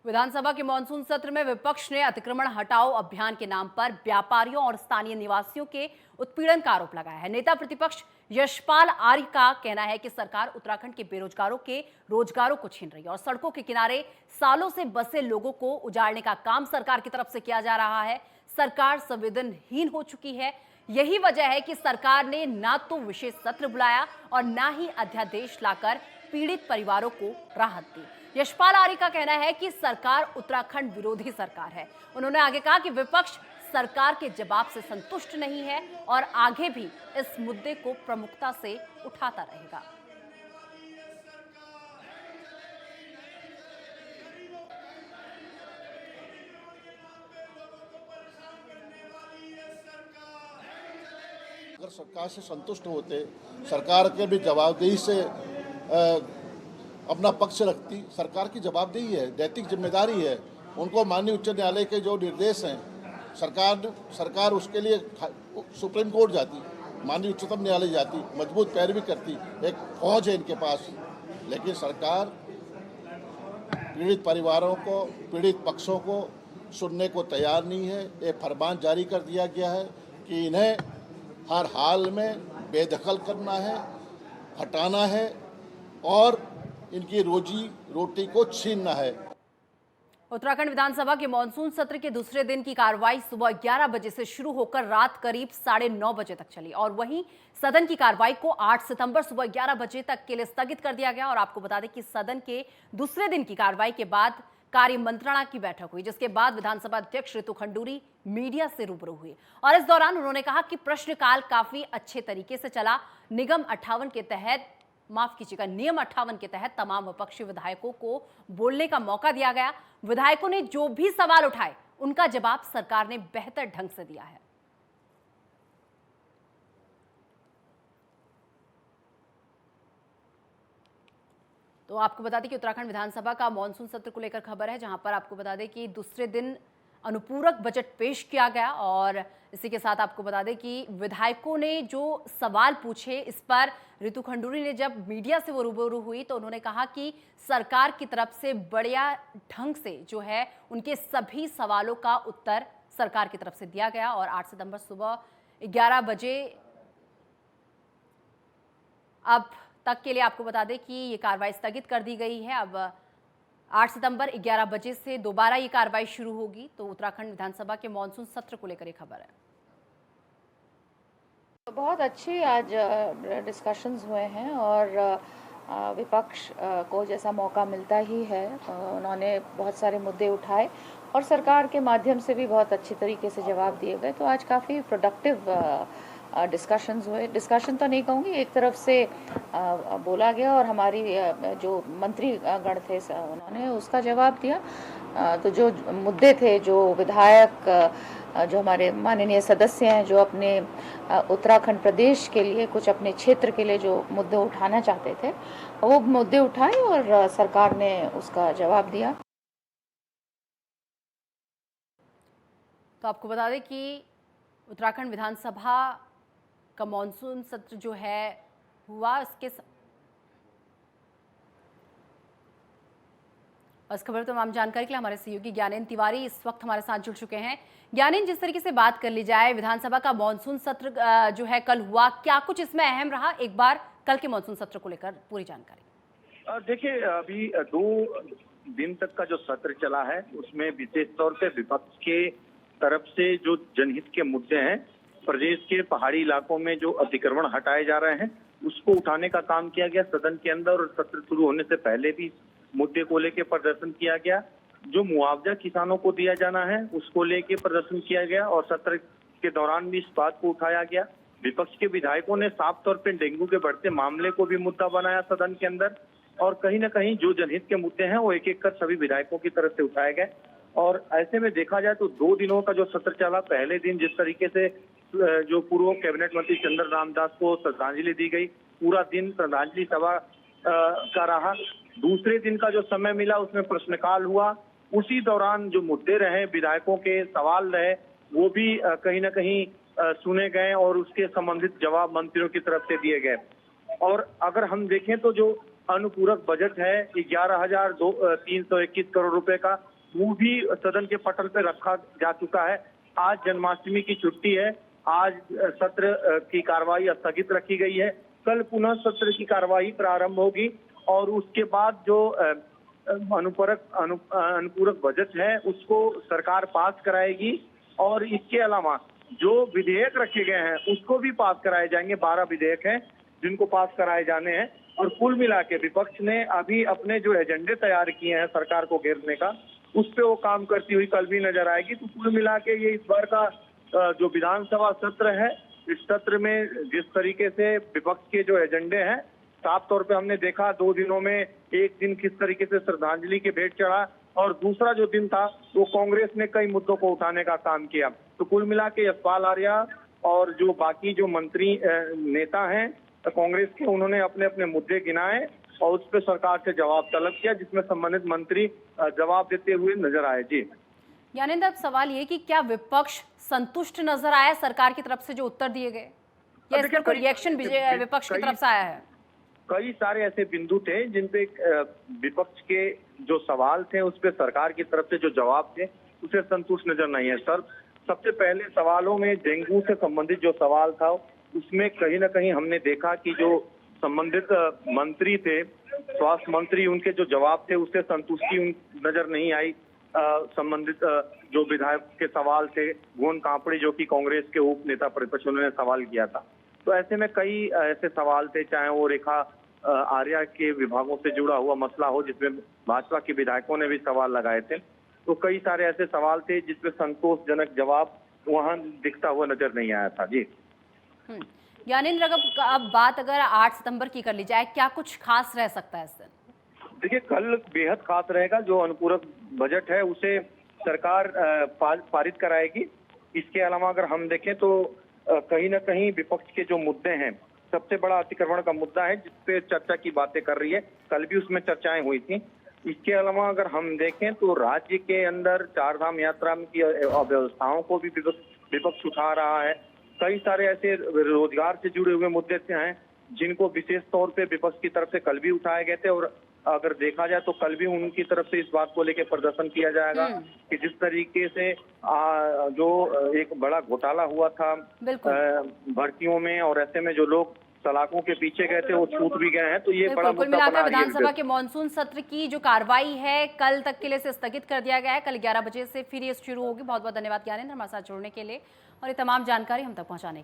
विधानसभा के मानसून सत्र में विपक्ष ने अतिक्रमण हटाओ अभियान के नाम पर व्यापारियों और स्थानीय निवासियों के उत्पीड़न का आरोप लगाया है। नेता प्रतिपक्ष यशपाल आर्य का कहना है कि सरकार उत्तराखंड के बेरोजगारों के रोजगारों को छीन रही है और सड़कों के किनारे सालों से बसे लोगों को उजाड़ने का काम सरकार की तरफ से किया जा रहा है। सरकार संवेदनहीन हो चुकी है। यही वजह है कि सरकार ने ना तो विशेष सत्र बुलाया और ना ही अध्यादेश लाकर पीड़ित परिवारों को राहत दी। यशपाल आर्य का कहना है कि सरकार उत्तराखंड विरोधी सरकार है। उन्होंने आगे कहा कि विपक्ष सरकार के जवाब से संतुष्ट नहीं है और आगे भी इस मुद्दे को प्रमुखता से उठाता रहेगा। अगर सरकार से संतुष्ट होते, सरकार के भी जवाबदेही से अपना पक्ष रखती, सरकार की जवाबदेही है, नैतिक जिम्मेदारी है। उनको माननीय उच्च न्यायालय के जो निर्देश हैं, सरकार उसके लिए सुप्रीम कोर्ट जाती, माननीय उच्चतम न्यायालय जाती, मजबूत पैरवी करती, एक फौज है इनके पास। लेकिन सरकार पीड़ित परिवारों को, पीड़ित पक्षों को सुनने को तैयार नहीं है। एक फरमान जारी कर दिया गया है कि इन्हें हर हाल में बेदखल करना है, हटाना है और इनकी रोजी रोटी को छीनना है। उत्तराखंड विधानसभा के मानसून सत्र के दूसरे दिन की कार्रवाई सुबह 11 बजे से शुरू होकर रात करीब 9:30 बजे तक चली और वहीं सदन की कार्रवाई को 8 सितंबर सुबह 11 बजे तक के लिए स्थगित कर दिया गया। और आपको बता दें कि सदन के दूसरे दिन की कार्रवाई के बाद कार्य मंत्रणा की बैठक हुई, जिसके बाद विधानसभा अध्यक्ष रितु खंडूरी मीडिया से रूबरू हुई और इस दौरान उन्होंने कहा कि प्रश्नकाल काफी अच्छे तरीके से चला। नियम 58 के तहत तमाम विपक्षी विधायकों को बोलने का मौका दिया गया। विधायकों ने जो भी सवाल उठाए उनका जवाब सरकार ने बेहतर ढंग से दिया है। तो आपको बता दें कि उत्तराखंड विधानसभा का मानसून सत्र को लेकर खबर है, जहां पर आपको बता दें कि दूसरे दिन अनुपूरक बजट पेश किया गया और इसी के साथ आपको बता दें कि विधायकों ने जो सवाल पूछे, इस पर रितु खंडूरी ने जब मीडिया से वो रूबरू हुई तो उन्होंने कहा कि सरकार की तरफ से बढ़िया ढंग से जो है उनके सभी सवालों का उत्तर सरकार की तरफ से दिया गया। और 8 सितंबर सुबह 11 बजे अब तक के लिए आपको बता दें कि ये कार्रवाई स्थगित कर दी गई है। अब 8 सितंबर 11 बजे से दोबारा ये कार्रवाई शुरू होगी। तो उत्तराखंड विधानसभा के मानसून सत्र को लेकर एक खबर है। बहुत अच्छी आज डिस्कशंस हुए हैं और विपक्ष को जैसा मौका मिलता ही है, उन्होंने बहुत सारे मुद्दे उठाए और सरकार के माध्यम से भी बहुत अच्छी तरीके से जवाब दिए गए। तो आज काफ़ी प्रोडक्टिव डिस्कशंस हुए। डिस्कशन तो नहीं कहूँगी, एक तरफ से बोला गया और हमारी जो मंत्री गण थे उन्होंने उसका जवाब दिया। तो जो मुद्दे थे, जो विधायक, जो हमारे माननीय सदस्य हैं, जो अपने उत्तराखंड प्रदेश के लिए, कुछ अपने क्षेत्र के लिए जो मुद्दे उठाना चाहते थे, वो मुद्दे उठाए और सरकार ने उसका जवाब दिया। तो आपको बता दें कि उत्तराखंड विधानसभा का मानसून सत्र जो है हुआ, इस खबर तमाम जानकारी के लिए हमारे सहयोगी ज्ञानेंद्र तिवारी इस वक्त हमारे साथ जुड़ चुके हैं। ज्ञानेंद्र, जिस तरीके से बात कर ली जाए, विधानसभा का मानसून सत्र जो है कल हुआ, क्या कुछ इसमें अहम रहा? एक बार कल के मानसून सत्र को लेकर पूरी जानकारी। देखिए, अभी 2 दिन तक का जो सत्र चला है उसमें विशेष तौर पे विपक्ष के तरफ से जो जनहित के मुद्दे हैं, प्रदेश के पहाड़ी इलाकों में जो अतिक्रमण हटाए जा रहे हैं उसको उठाने का काम किया गया सदन के अंदर। और सत्र शुरू होने से पहले भी मुद्दे को लेकर प्रदर्शन किया गया। जो मुआवजा किसानों को दिया जाना है उसको लेके प्रदर्शन किया गया और सत्र के दौरान भी इस बात को उठाया गया। विपक्ष के विधायकों ने साफ तौर पे डेंगू के बढ़ते मामले को भी मुद्दा बनाया सदन के अंदर और कहीं ना कहीं जो जनहित के मुद्दे हैं वो एक एक कर सभी विधायकों की तरफ से उठाए गए। और ऐसे में देखा जाए तो 2 दिनों का जो सत्र चला, पहले दिन जिस तरीके से जो पूर्व कैबिनेट मंत्री चंद्र रामदास को श्रद्धांजलि दी गई, पूरा दिन श्रद्धांजलि सभा का रहा। दूसरे दिन का जो समय मिला उसमें प्रश्नकाल हुआ। उसी दौरान जो मुद्दे रहे, विधायकों के सवाल रहे, वो भी कहीं ना कहीं सुने गए और उसके संबंधित जवाब मंत्रियों की तरफ से दिए गए। और अगर हम देखें तो जो अनुपूरक बजट है 11,321 करोड़ रुपए का, वो भी सदन के पटल पे रखा जा चुका है। आज जन्माष्टमी की छुट्टी है, आज सत्र की कार्रवाई स्थगित रखी गई है। कल पुनः सत्र की कार्रवाई प्रारंभ होगी और उसके बाद जो अनुपूरक बजट है उसको सरकार पास कराएगी और इसके अलावा जो विधेयक रखे गए हैं उसको भी पास कराए जाएंगे। 12 विधेयक हैं जिनको पास कराए जाने हैं और कुल मिला के विपक्ष ने अभी अपने जो एजेंडे तैयार किए हैं सरकार को घेरने का, उस पे वो काम करती हुई कल भी नजर आएगी। तो कुल मिला के ये इस बार का जो विधानसभा सत्र है, इस सत्र में जिस तरीके से विपक्ष के जो एजेंडे हैं, साफ तौर पे हमने देखा 2 दिनों में एक दिन किस तरीके से श्रद्धांजलि के भेंट चढ़ा और दूसरा जो दिन था वो कांग्रेस ने कई मुद्दों को उठाने का काम किया। तो कुल मिला के यशपाल आर्या और जो बाकी जो मंत्री नेता हैं कांग्रेस के, उन्होंने अपने अपने मुद्दे गिनाए और उस पर सरकार से जवाब तलब किया, जिसमें संबंधित मंत्री जवाब देते हुए नजर आए। जी ज्ञानेंद्र, अब सवाल ये कि क्या विपक्ष संतुष्ट नजर आया सरकार की तरफ से जो उत्तर दिए गए, या इसका कोई रिएक्शन विपक्ष की तरफ से आया है? कई सारे ऐसे बिंदु थे जिन पे विपक्ष के जो सवाल थे उस पे सरकार की तरफ से जो जवाब थे उसे संतुष्ट नजर नहीं है। सर, सबसे पहले सवालों में डेंगू से संबंधित जो सवाल था उसमें कहीं ना कहीं हमने देखा कि जो संबंधित मंत्री थे, स्वास्थ्य मंत्री, उनके जो जवाब थे उससे संतुष्टि नजर नहीं आई। संबंधित जो विधायक के सवाल थे, गोन कांपड़ी जो कि कांग्रेस के उप नेता प्रतिपक्ष, उन्होंने सवाल किया था। तो ऐसे में कई ऐसे सवाल थे, चाहे वो रेखा आर्या के विभागों से जुड़ा हुआ मसला हो जिसमें भाजपा के विधायकों ने भी सवाल लगाए थे। तो कई सारे ऐसे सवाल थे जिसमें संतोषजनक जवाब वहां दिखता हुआ नजर नहीं आया था। जी ज्ञानेंद्र, अब बात अगर 8 सितंबर की कर ली जाए, क्या कुछ खास रह सकता है इस दिन? देखिए, कल बेहद खास रहेगा। जो अनुपूरक बजट है उसे सरकार पारित कराएगी। इसके अलावा अगर हम देखें तो कहीं ना कहीं विपक्ष के जो मुद्दे हैं, सबसे बड़ा अतिक्रमण का मुद्दा है जिसपे चर्चा की बातें कर रही है, कल भी उसमें चर्चाएं हुई थी। इसके अलावा अगर हम देखें तो राज्य के अंदर 4 धाम यात्रा की अव्यवस्थाओं को भी विपक्ष उठा रहा है। कई सारे ऐसे रोजगार से जुड़े हुए मुद्दे हैं जिनको विशेष तौर पे विपक्ष की तरफ से कल भी उठाए गए थे और अगर देखा जाए तो कल भी उनकी तरफ से इस बात को लेकर प्रदर्शन किया जाएगा कि जिस तरीके से जो एक बड़ा घोटाला हुआ था भर्तियों में और ऐसे में जो लोग सलाखों के पीछे गए थे वो छूट भी गए हैं। तो ये बड़ा कुल मिलाकर विधानसभा के मानसून सत्र की जो कार्रवाई है कल तक के लिए से स्थगित कर दिया गया है। कल 11 बजे से फिर ये शुरू होगी। बहुत बहुत धन्यवाद ज्ञानेंद्र हमारे साथ जुड़ने के लिए और ये तमाम जानकारी हम तक पहुंचाने के लिए।